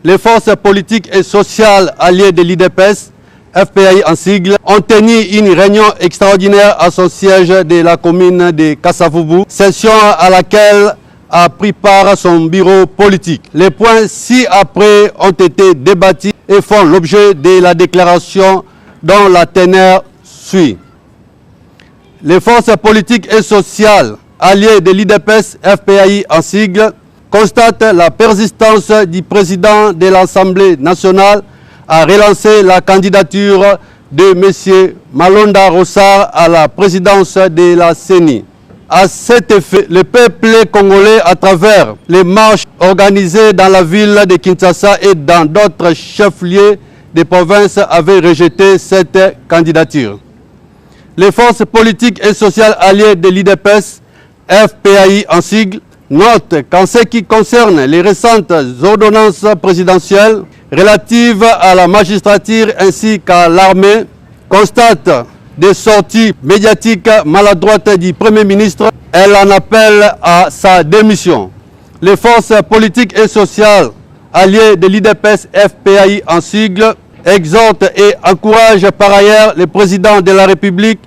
les forces politiques et sociales alliées de l'IDPS, FPAI en sigle, ont tenu une réunion extraordinaire à son siège de la commune de Kassavubu, session à laquelle a pris part son bureau politique. Les points ci-après ont été débattus et font l'objet de la déclaration dont la teneur suit. Les forces politiques et sociales alliées de l'IDPS FPAI en sigle constatent la persistance du président de l'Assemblée nationale à relancer la candidature de M. Malonda Rossard à la présidence de la CENI. À cet effet, le peuple congolais, à travers les marches organisées dans la ville de Kinshasa et dans d'autres chefs-lieux de province, avait rejeté cette candidature. Les forces politiques et sociales alliées de l'IDPS, FPAI en sigle, notent qu'en ce qui concerne les récentes ordonnances présidentielles relatives à la magistrature ainsi qu'à l'armée, constatent des sorties médiatiques maladroites du Premier ministre. Elle en appelle à sa démission. Les forces politiques et sociales alliées de l'IDPS FPAI en sigle exhortent et encouragent par ailleurs le président de la République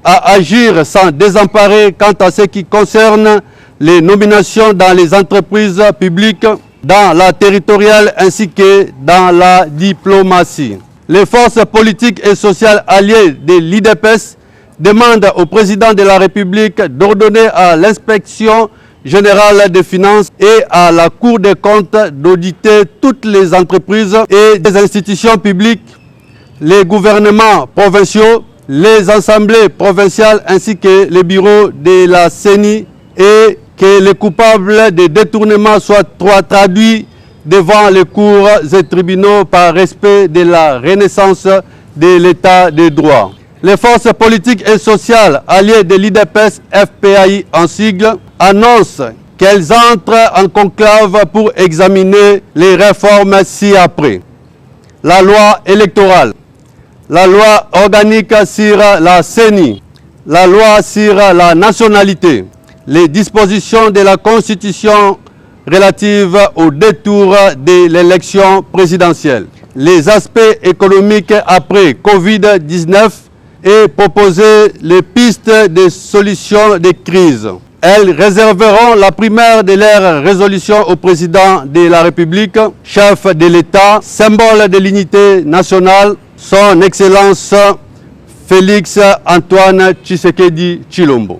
à agir sans désemparer quant à ce qui concerne les nominations dans les entreprises publiques, dans la territoriale ainsi que dans la diplomatie. Les forces politiques et sociales alliées de l'IDPS demandent au président de la République d'ordonner à l'inspection générale des finances et à la Cour des comptes d'auditer toutes les entreprises et les institutions publiques, les gouvernements provinciaux, les assemblées provinciales ainsi que les bureaux de la CENI et que les coupables de détournement soient traduits devant les cours et tribunaux par respect de la renaissance de l'état de droit. Les forces politiques et sociales alliées de l'IDPS FPAI en sigle annoncent qu'elles entrent en conclave pour examiner les réformes ci-après. La loi électorale, la loi organique sur la CENI, la loi sur la nationalité, les dispositions de la Constitution relatives au détour de l'élection présidentielle, les aspects économiques après Covid-19 et proposer les pistes de solutions de crise. Elles réserveront la primaire de leur résolution au président de la République, chef de l'État, symbole de l'unité nationale, son Excellence Félix Antoine Tshisekedi Tshilombo.